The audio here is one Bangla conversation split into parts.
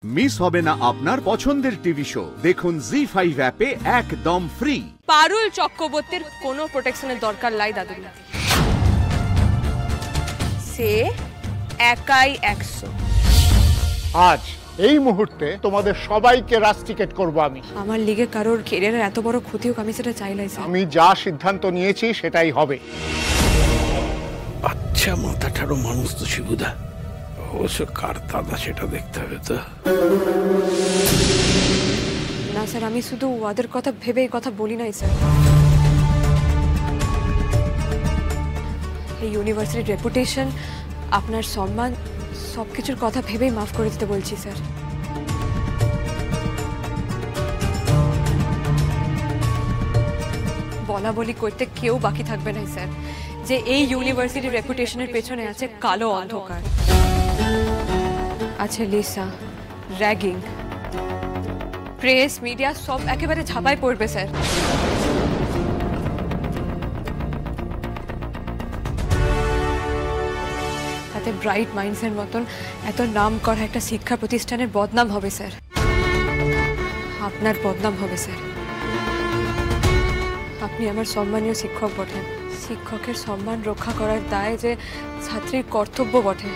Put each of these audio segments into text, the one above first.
মিস হবে না আপনার পছন্দের টিভি শো। দেখুন জি5 অ্যাপে একদম ফ্রি। পারুল চক্রবর্তীর কোনো প্রোটেকশনের দরকার নাই দাদু। সে একাই 100। আজ এই মুহূর্তে তোমাদের সবাইকে রাস্টিকেট করব আমি। আমার লিগে কারোর ক্যারিয়ারের এত বড় ক্ষতি হোক আমি সেটা চাইলাই স্যার। আমি যা সিদ্ধান্ত নিয়েছি সেটাই হবে। আচ্ছা মাথাটারও মানুষ তো শিবুদা, অবশ্য কার দাদা সেটা দেখতে হবে তো। না স্যার, আমি শুধু ওদের কথা ভেবে এই কথা বলি নাই স্যার। এই ইউনিভার্সিটির রেপুটেশন, আপনার সম্মান, সবকিছুর কথা ভেবেই মাফ করে দিতে বলছি স্যার। বলা বলি করতে কেউ বাকি থাকবে না স্যার, যে এই ইউনিভার্সিটির রেপুটেশনের পেছনে আছে কালো অন্ধকার, আছে লিসা, র্যাগিং, প্রেস, মিডিয়া সব একেবারে ঝাঁপায় পড়বে স্যার। তাতে ব্রাইট মাইন্ডসের মতন এত নাম করা একটা শিক্ষা প্রতিষ্ঠানের বদনাম হবে স্যার। আপনার বদনাম হবে স্যার। আপনি আমার সম্মানীয় শিক্ষক বটেন, শিক্ষকের সম্মান রক্ষা করার দায় যে ছাত্রীর কর্তব্য বটে।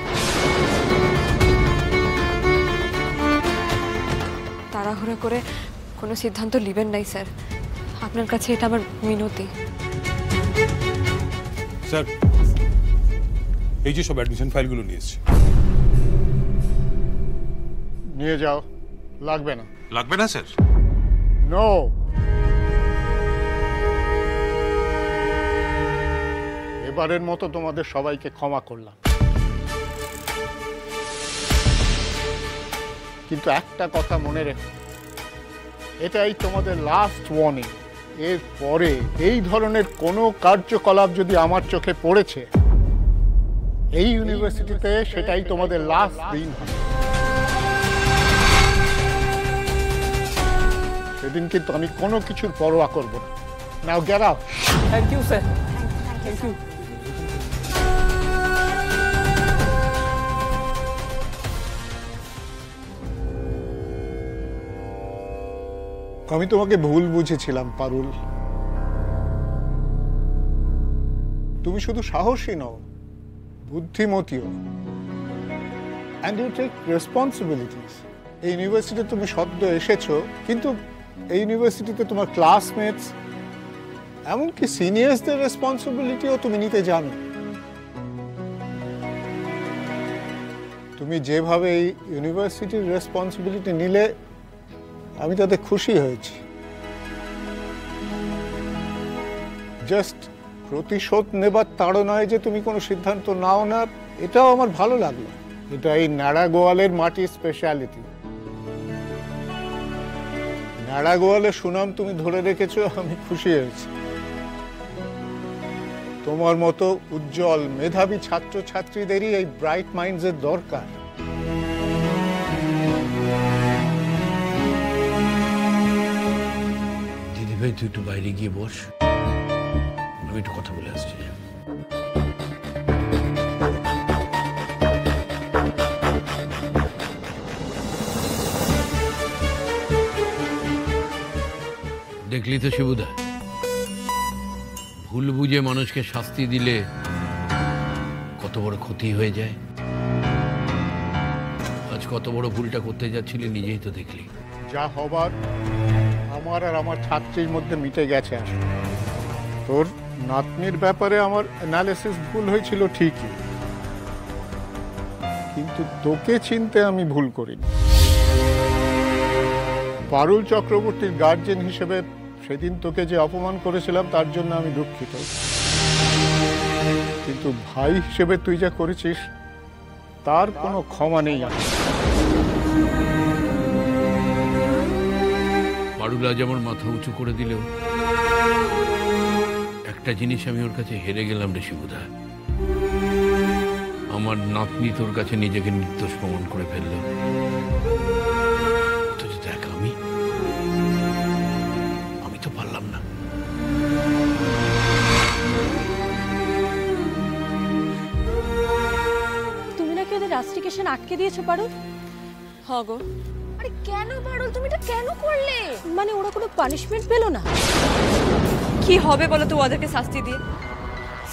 তাড়াহুড়ো করে কোনো সিদ্ধান্ত নেবেন নাই স্যার, আপনার কাছে এটা আমার মিনতি। স্যার, এই যে সব অ্যাডমিশন ফাইলগুলো নিয়েছি। নিয়ে যাও, লাগবে না। লাগবে না স্যার? নো। এবারের মতো তোমাদের সবাইকে ক্ষমা করলাম, কিন্তু একটা কথা মনে রেখো, এটাই তোমাদের লাস্ট ওয়ার্নিং। এর পরে এই ধরনের কোনো কার্যকলাপ যদি আমার চোখে পড়েছে এই ইউনিভার্সিটিতে, সেটাই তোমাদের লাস্ট দিন হবে। সেদিন কিন্তু আমি কোনো কিছুর পরোয়া করব না। Now get out. Thank you sir, thank you. আমি তোমাকে ভুল বুঝেছিলাম পারুল। তুমি শুধু সাহসী নও, বুদ্ধিমতীও। And you take responsibilities. এই ইউনিভার্সিটিতে তুমি সদ্য এসেছো, কিন্তু এই ইউনিভার্সিটিতে তোমার ক্লাসমেটস, এমনকি সিনিয়র্সদের রেসপন্সিবিলিটিও তুমি নিতে জানো। তুমি যেভাবে এই ইউনিভার্সিটির রেসপন্সিবিলিটি নিলে আমি তাতে খুশি হয়েছি। জাস্ট প্রতিশোধ নেবার তাড়নায় যে তুমি কোনো সিদ্ধান্ত নাও না, এটাও আমার ভালো লাগলো। এটা এই নাড়া গোয়ালের মাটির স্পেশালিটি। নাড়া গোয়ালের সুনাম তুমি ধরে রেখেছো, আমি খুশি হয়েছি। তোমার মতো উজ্জ্বল মেধাবী ছাত্রছাত্রীদেরই এই ব্রাইট মাইন্ডসের দরকার। ভাই তুই একটু বাইরে গিয়ে বস, আমি একটু কথা বলে আসছি। দেখলি তো শিবুদা, ভুল বুঝে মানুষকে শাস্তি দিলে কত বড় ক্ষতি হয়ে যায়। আজ কত বড় ভুলটা করতে যাচ্ছিলি নিজেই তো দেখলি। যা হবার আমার আর আমার ছাত্রীর মধ্যে মিটে গেছে। আসলে তোর নাতনির ব্যাপারে আমার অ্যানালিসিস ভুল হয়েছিল ঠিকই, কিন্তু তোকে চিনতে আমি ভুল করিনি। পারুল চক্রবর্তীর গার্জেন হিসেবে সেদিন তোকে যে অপমান করেছিলাম তার জন্য আমি দুঃখিত, কিন্তু ভাই হিসেবে তুই যা করেছিস তার কোনো ক্ষমা নেই। পারুল আজ আমার মাথা উঁচু করে দিলেও একটা জিনিস আমি ওর কাছে হেরে গেলাম রে শিবুদা। আমার নাতনি তোর কাছে নিজেকে নির্দোষ প্রমাণ করে ফেলল। দেখ আমি তো পারলাম না। তুমি নাকি ওদের রাস্টিকেশন আটকে দিয়েছো পারুল? হ্যাঁ গো। আরে কেন পারুল, তুমি এটা কেন করলে? মানে ওরা কোনো পানিশমেন্ট পেলো না? কি হবে বলো তো ওদেরকে শাস্তি দিয়ে?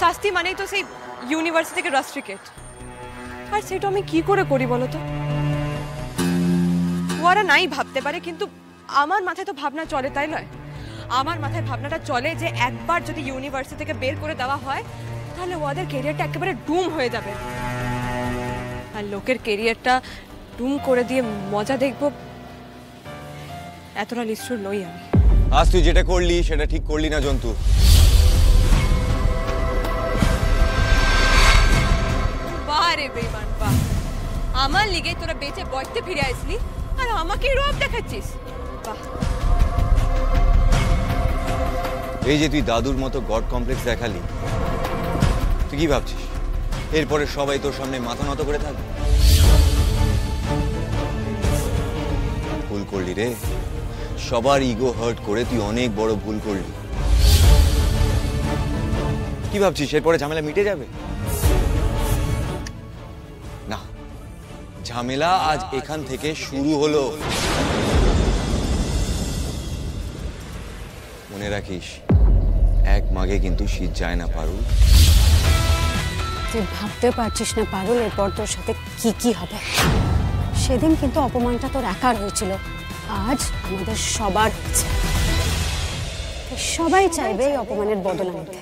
শাস্তি মানেই তো সেই ইউনিভার্সিটি থেকে রাস্ট্রিকেট। আর সেটা আমি কি করে করি বলো তো? ওরা নাই ভাবতে পারে, কিন্তু আমার মাথায় তো ভাবনা চলে, তাই নয়? আমার মাথায় ভাবনাটা চলে যে একবার যদি ইউনিভার্সিটি থেকে বের করে দেওয়া হয় তাহলে ওদের কেরিয়ারটা একেবারে ডুম হয়ে যাবে। আর লোকের কেরিয়ারটা ডুম করে দিয়ে মজা দেখবো এতটা নিষ্ঠুর নই আমি। আজ তুই যেটা করলি সেটা ঠিক করলি না জন্তু। বাহ রে বেঈমান বাহ, আমার লিগে তোরা বেঁচে বইতে ফিরে আসলি আর আমাকে রূপ দেখাচ্ছিস। বাহ। এই যে তুই দাদুর মতো গড কমপ্লেক্স দেখালি, তুই কি ভাবছিস এরপরে সবাই তোর সামনে মাথা নত করে থাকবে? ভুল করলি রে, সবার ইগো হার্ট করে তুই অনেক বড় ভুল করলি। কি ভাবছিস এরপরে ঝামেলা মিটে যাবে? না, ঝামেলা আজ এখান থেকে শুরু হলো। মনে রাখিস, এক মাগে কিন্তু শীত যায় না পারুল। তুই ভাবতে পারছিস না পারুল এরপর তোর সাথে কি কি হবে। সেদিন কিন্তু অপমানটা তোর একার হয়েছিল, আজ আমাদের সবার হচ্ছে। সবাই চাইবে এই অপমানের বদলা নিতে।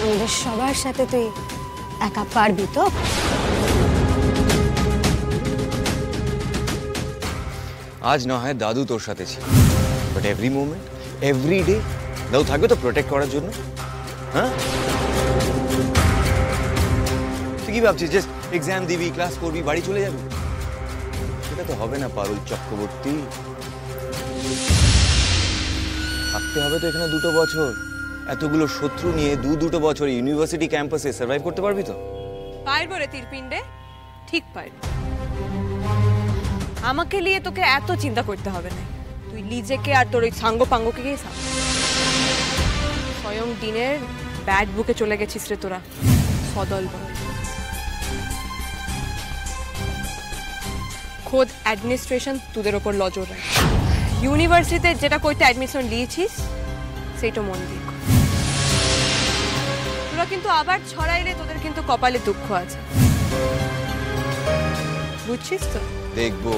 আমাদের সবার সাথে তুই একা পারবি তো? আজ না হয় দাদু তোর সাথে ছিল, but every moment every day দাদু থাকবে তো প্রোটেক্ট করার জন্য। হ্যাঁ, তুই কি ভাবছিস জাস্ট এক্সাম দিবি, ক্লাস করবি, বাড়ি চলে যাবি? সেটা তো হবে না পারুল চক্রবর্তী। থাকতে হবে তো এখানে 2 বছর। এতগুলো শত্রু নিয়ে দুটো বছর ইউনিভার্সিটি ক্যাম্পাসে সার্ভাইভ করতে পারবি তো? পারবো রে তীরপিণ্ডে, ঠিক পারবো। আমাকে নিয়ে তোকে এত চিন্তা করতে হবে না। তুই নিজেকে আর তোর ওই সাঙ্গ পাঙ্গকে গিয়ে স্বয়ং দিনের ব্যাড বুকে চলে গেছিস রে তোরা সদল বল। খোদ অ্যাডমিনিস্ট্রেশন তোদের ওপর নজর রাখে। ইউনিভার্সিটিতে যেটা করতে অ্যাডমিশন নিয়েছিস সেইটা মন দিয়ে কর। তোরা কিন্তু আবার ছড়াইলে তোদের কিন্তু কপালে দুঃখ আছে, বুঝছিস তো? দেখবো,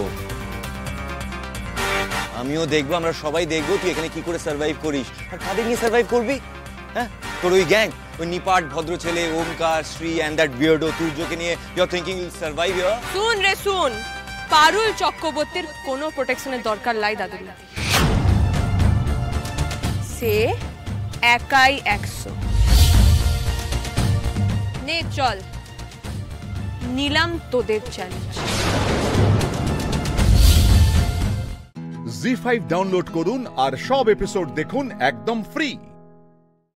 আমিও দেখবো, আমরা সবাই দেখবো তুই এখানে কি করে সার্ভাইভ করিস। আর কাদের নিয়ে সার্ভাইভ করবি? হ্যাঁ, তোর ওই গ্যাং, ওই নিপাট ভদ্র ছেলে Omkar, Shri and that beardo তুর্যকে নিয়ে you are thinking will survive here? শুন রে শুন, পারুল চক্রবর্তীর কোনো প্রোটেকশনের দরকার নাই দাদুর নাতি। সে একাই 100। নে চল, নিলাম তোদের চ্যালেঞ্জ। জি5 ডাউনলোড করুন আর সব এপিসোড দেখুন একদম ফ্রি।